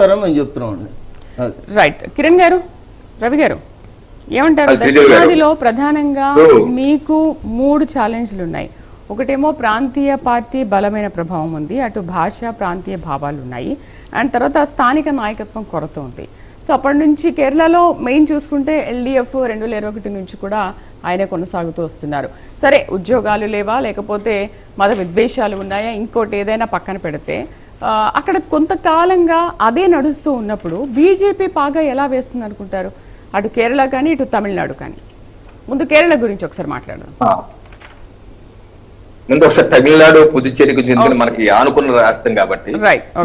చేస్తారని మేము చెప్తున్నామండి. రైట్. కిరణ్ గారు, రవి గారు ఏమంటారు? దక్షిణాదిలో ప్రధానంగా మీకు 3 ఛాలెంజ్లు ఉన్నాయి. ఒకటేమో ప్రాంతీయ పార్టీ బలమైన ప్రభావం ఉంది, అటు భాష ప్రాంతీయ భావాలు ఉన్నాయి, అండ్ తర్వాత స్థానిక నాయకత్వం కొరత ఉంది. సో అప్పటి నుంచి కేరళలో మెయిన్ చూసుకుంటే ఎల్డీఎఫ్ 2021 నుంచి కూడా ఆయనే కొనసాగుతూ వస్తున్నారు. సరే, ఉద్యోగాలు లేవా, లేకపోతే మత విద్వేషాలు ఉన్నాయా, ఇంకోటి ఏదైనా పక్కన పెడితే అక్కడ కొంతకాలంగా అదే నడుస్తూ ఉన్నప్పుడు బీజేపీ పాగా ఎలా వేస్తుంది అనుకుంటారు? అటు కేరళ కానీ ఇటు తమిళనాడు కానీ. ముందు కేరళ గురించి ఒకసారి మాట్లాడదాం. ముందు ఒకసారి తమిళనాడు పుదుచ్చేరికి చెందిన మనకి ఆనుకున్న రాష్ట్రం కాబట్టి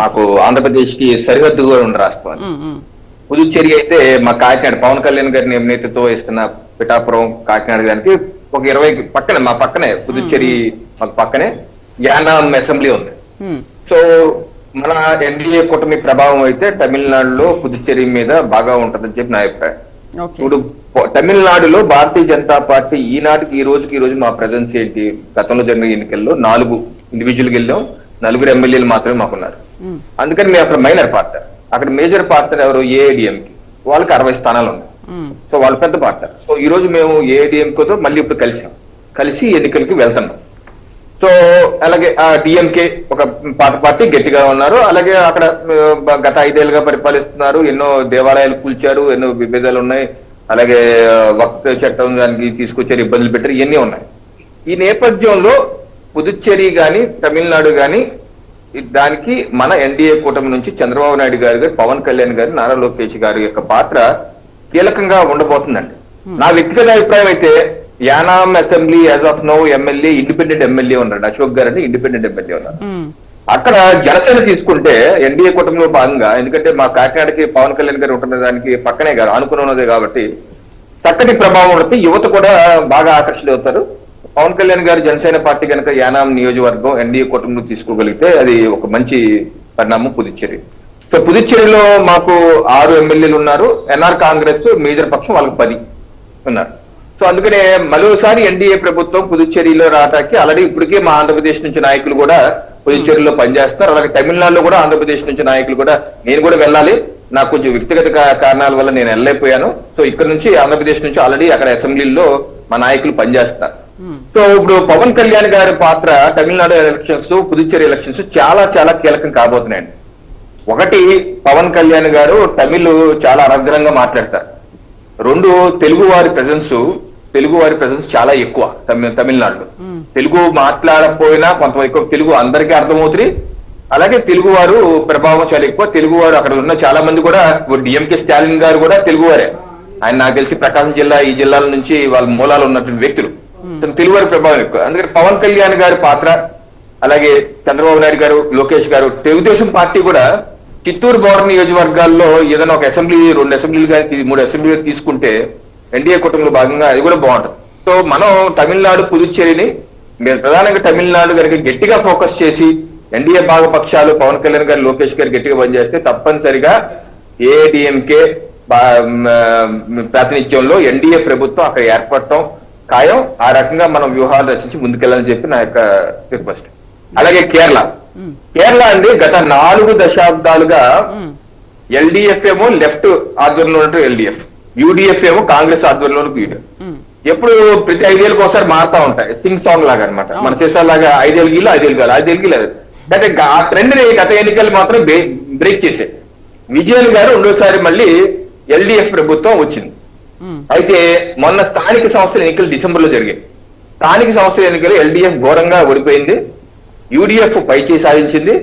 మాకు ఆంధ్రప్రదేశ్ కి సరిహద్దుగా ఉన్న రాష్ట్రం. పుదుచ్చేరి అయితే మా కాకినాడ పవన్ కళ్యాణ్ గారిని నేతృత్వం వహిస్తున్న పిఠాపురం కాకినాడ గారికి ఒక 20 పక్కనే, మా పక్కనే పుదుచ్చేరి మాకు పక్కనే యానాం అసెంబ్లీ ఉంది. సో మన ఎన్డీఏ కూటమి ప్రభావం అయితే తమిళనాడులో పుదుచ్చేరి మీద బాగా ఉంటుందని చెప్పి నా అభిప్రాయం. ఇప్పుడు తమిళనాడులో భారతీయ జనతా పార్టీ ఈనాటికి ఈ రోజు మా ప్రెజెన్స్ ఏంటి? గతంలో జరిగిన ఎన్నికల్లో 4 ఇండివిజువల్ గెలిచాం, 4 ఎమ్మెల్యేలు మాత్రమే మాకున్నారు. అందుకని మేము అక్కడ మైనర్ పార్టీ. అక్కడ మేజర్ పార్టీ ఎవరు? ఏఐడిఎంకి. వాళ్ళకి 60 స్థానాలు ఉన్నాయి. సో వాళ్ళు పెద్ద పార్టీ. సో ఈ రోజు మేము ఏఐడిఎంతో మళ్ళీ ఇప్పుడు కలిసి ఎన్నికలకి వెళ్తున్నాం. సో అలాగే డిఎంకే ఒక పాత పార్టీ గట్టిగా ఉన్నారు. అలాగే అక్కడ గత 5 ఏళ్ళుగా పరిపాలిస్తున్నారు. ఎన్నో దేవాలయాలు కూల్చారు, ఎన్నో విభేదాలు ఉన్నాయి. అలాగే వక్ఫ్ చట్టం దానికి తీసుకొచ్చారు, ఇబ్బందులు పెట్టారు, ఇవన్నీ ఉన్నాయి. ఈ నేపథ్యంలో పుదుచ్చేరి గాని తమిళనాడు గాని దానికి మన ఎన్డీఏ కూటమి నుంచి చంద్రబాబు నాయుడు గారు, పవన్ కళ్యాణ్ గారు, నారా లోకేష్ గారి యొక్క పాత్ర కీలకంగా ఉండబోతుందండి. నా వ్యక్తిగత అభిప్రాయం అయితే Yanam assembly as of no MLA independent MLA ఉన్నాడు, అశోక్ గారు అని ఇండిపెండెంట్ ఎమ్మెల్యే ఉన్నారు. అక్కడ జనసేన తీసుకుంటే ఎన్డీఏ కూటమిలో భాగంగా, ఎందుకంటే మా కాకినాడకి పవన్ కళ్యాణ్ గారు ఉంటున్న దానికి పక్కనే గారు అనుకుని ఉన్నదే కాబట్టి చక్కటి ప్రభావం ఉంటుంది. యువత కూడా బాగా ఆకర్షితులవుతారు. పవన్ కళ్యాణ్ గారు జనసేన పార్టీ కనుక యానాం నియోజకవర్గం ఎన్డీఏ కూటమిలో తీసుకోగలిగితే అది ఒక మంచి పరిణామం పుదుచ్చేరి. సో పుదుచ్చేరిలో మాకు 6 ఎమ్మెల్యేలు ఉన్నారు. ఎన్ఆర్ కాంగ్రెస్ మేజర్ పక్షం వాళ్ళకి 10 ఉన్నారు. సో అందుకనే మరోసారి ఎన్డీఏ ప్రభుత్వం పుదుచ్చేరిలో రావటానికి ఆల్రెడీ ఇప్పటికే మా ఆంధ్రప్రదేశ్ నుంచి నాయకులు కూడా పుదుచ్చేరిలో పనిచేస్తారు. అలాగే తమిళనాడులో కూడా ఆంధ్రప్రదేశ్ నుంచి నాయకులు కూడా, నేను కూడా వెళ్ళాలి, నాకు కొంచెం వ్యక్తిగత కారణాల వల్ల నేను వెళ్ళలేకపోయాను. సో ఇక్కడ నుంచి ఆంధ్రప్రదేశ్ నుంచి ఆల్రెడీ అక్కడ అసెంబ్లీలో మా నాయకులు పనిచేస్తారు. సో ఇప్పుడు పవన్ కళ్యాణ్ గారి పాత్ర తమిళనాడు ఎలక్షన్స్, పుదుచ్చేరి ఎలక్షన్స్ చాలా చాలా కీలకం కాబోతున్నాయండి. ఒకటి, పవన్ కళ్యాణ్ గారు తమిళ్ చాలా అనర్గళంగా మాట్లాడతారు. 2, తెలుగు వారి ప్రజెన్స్ చాలా ఎక్కువ తమిళనాడులో. తెలుగు మాట్లాడకపోయినా కొంత ఎక్కువ తెలుగు అందరికీ అర్థమవుతుంది. అలాగే తెలుగు వారు ప్రభావం చాలా ఎక్కువ. తెలుగు వారు అక్కడ ఉన్న చాలా మంది కూడా, డిఎంకే స్టాలిన్ గారు కూడా తెలుగు వారే. ఆయన నాకు తెలిసి ప్రకాశం జిల్లా, ఈ జిల్లాల నుంచి వాళ్ళ మూలాలు ఉన్నటువంటి వ్యక్తులు. తెలుగు వారి ప్రభావం ఎక్కువ. అందుకని పవన్ కళ్యాణ్ గారి పాత్ర, అలాగే చంద్రబాబు నాయుడు గారు, లోకేష్ గారు, తెలుగుదేశం పార్టీ కూడా చిత్తూరు బోర్డర్ నియోజకవర్గాల్లో ఏదైనా ఒక అసెంబ్లీ, 2 అసెంబ్లీలు కానీ 3 అసెంబ్లీలు తీసుకుంటే ఎన్డీఏ కూటమిలో భాగంగా అది కూడా బాగుంటుంది. సో మనం తమిళనాడు పుదుచ్చేరిని ప్రధానంగా తమిళనాడు కనుక గట్టిగా ఫోకస్ చేసి ఎన్డీఏ భాగపక్షాలు పవన్ కళ్యాణ్ గారు, లోకేష్ గారు గట్టిగా పనిచేస్తే తప్పనిసరిగా ఏఐడిఎంకే ప్రాతినిధ్యంలో ఎన్డీఏ ప్రభుత్వం అక్కడ ఏర్పడటం ఖాయం. ఆ రకంగా మనం వ్యూహాలు రచించి ముందుకెళ్ళాలని చెప్పి నా యొక్క రిక్వెస్ట్. అలాగే కేరళ అండి, గత 4 దశాబ్దాలుగా ఎల్డీఎఫ్ ఏమో లెఫ్ట్ ఆధ్వర్యంలో ఉన్నట్టు ఎల్డీఎఫ్, యూడీఎఫ్ ఏమో కాంగ్రెస్ ఆధ్వర్యంలో యూడీఎఫ్. ఎప్పుడు ప్రతి 5 ఏళ్ళకి ఒకసారి మారుతా ఉంటాయి, సింగ్ సాంగ్ లాగా అనమాట. మన చేసేలాగా 5 ఏళ్ళకి 5 ఏళ్ళు కాదు, 5 ఏళ్ళకి లేదు. అంటే ఆ ట్రెండ్ ని గత ఎన్నికలు మాత్రం బ్రేక్ చేసే విజయన్ గారు రెండోసారి మళ్ళీ ఎల్డీఎఫ్ ప్రభుత్వం వచ్చింది. అయితే మొన్న స్థానిక సంస్థల ఎన్నికలు డిసెంబర్ లో జరిగాయి. స్థానిక సంస్థల ఎన్నికలు ఎల్డీఎఫ్ ఘోరంగా ఓడిపోయింది, యూడీఎఫ్ పైచేయి సాధించింది.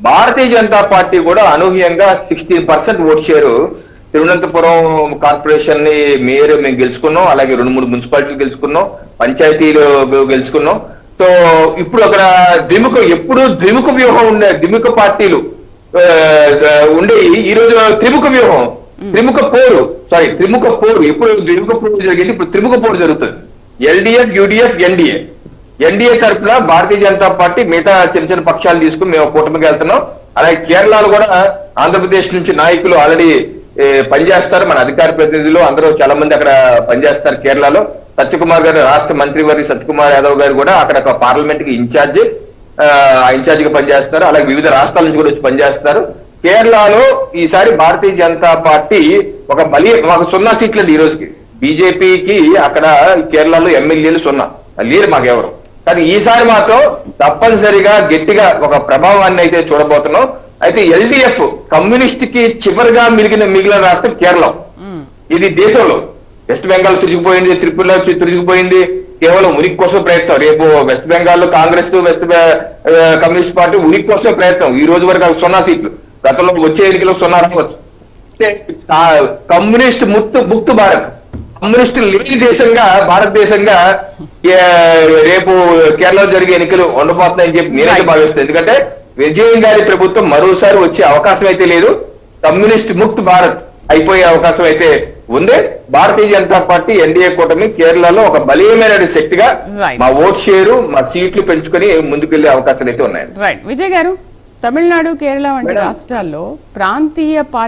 భారతీయ జనతా పార్టీ కూడా అనూహ్యంగా 16% ఓట్ షేరు తిరువనంతపురం కార్పొరేషన్ ని మేయర్ మేము గెలుచుకున్నాం. అలాగే 2-3 మున్సిపాలిటీలు గెలుచుకున్నాం, పంచాయతీలు గెలుచుకున్నాం. సో ఇప్పుడు అక్కడ ఎప్పుడు ద్విముఖ వ్యూహం ఉండే, ద్విముఖ పార్టీలు ఉండే ఈ రోజు త్రిముఖ వ్యూహం, త్రిముఖ పోరు. ఎప్పుడు ద్విముఖ పోరు జరిగింది, ఇప్పుడు త్రిముఖ పోరు జరుగుతుంది. ఎల్డీఎఫ్, యూడీఎఫ్, ఎన్డీఏ తరఫున భారతీయ జనతా పార్టీ మిగతా చిన్న పక్షాలు తీసుకుని మేము కూటమికి వెళ్తున్నాం. అలాగే కేరళలో కూడా ఆంధ్రప్రదేశ్ నుంచి నాయకులు ఆల్రెడీ పనిచేస్తారు. మన అధికార ప్రతినిధులు అందరూ చాలా మంది అక్కడ పనిచేస్తారు. కేరళలో సత్యకుమార్ గారు, రాష్ట్ర మంత్రివర్గ సత్యకుమార్ యాదవ్ గారు కూడా అక్కడ పార్లమెంట్ కి ఇన్ఛార్జిగా పనిచేస్తున్నారు. అలాగే వివిధ రాష్ట్రాల నుంచి కూడా వచ్చి పనిచేస్తున్నారు. కేరళలో ఈసారి భారతీయ జనతా పార్టీ ఒక మాకు 0 సీట్లు ఈ రోజుకి. బీజేపీకి అక్కడ కేరళలో ఎమ్మెల్యేలు 0 లేరు మాకెవరు. కానీ ఈసారి మాత్రం తప్పనిసరిగా గట్టిగా ఒక ప్రభావాన్ని అయితే చూడబోతున్నాం. అయితే ఎల్డిఎఫ్ కమ్యూనిస్ట్ కి చివరిగా మిగిలిన రాష్ట్రం కేరళం. ఇది దేశంలో వెస్ట్ బెంగాల్ తుడిచిపోయింది, త్రిపుర తుడిచిపోయింది. కేవలం ఉనికి కోసం ప్రయత్నం. రేపు వెస్ట్ బెంగాల్ లో కాంగ్రెస్ కమ్యూనిస్ట్ పార్టీ ఉనికి కోసం ప్రయత్నం. ఈ రోజు వరకు 0 సీట్లు, గతంలో వచ్చే ఎన్నికలో 0 రావచ్చు. కమ్యూనిస్ట్ ముక్తు భారత్, కమ్యూనిస్ట్ లేని దేశంగా భారతదేశంగా రేపు కేరళలో జరిగే ఎన్నికలు ఉండబోతున్నాయని చెప్పి నేనైతే భావిస్తాను. ఎందుకంటే విజయన్ గారి ప్రభుత్వం మరోసారి వచ్చే అవకాశం అయితే లేదు. కమ్యూనిస్ట్ ముక్త్ భారత్ అయిపోయే అవకాశం అయితే ఉంది. భారతీయ జనతా పార్టీ ఎన్డీఏ కూటమి కేరళలో ఒక బలీయమైన శక్తిగా మా ఓట్ షేరు, మా సీట్లు పెంచుకొని ముందుకెళ్లే అవకాశాలు అయితే ఉన్నాయి. విజయ్ గారు, తమిళనాడు, కేరళ వంటి రాష్ట్రాల్లో ప్రాంతీయ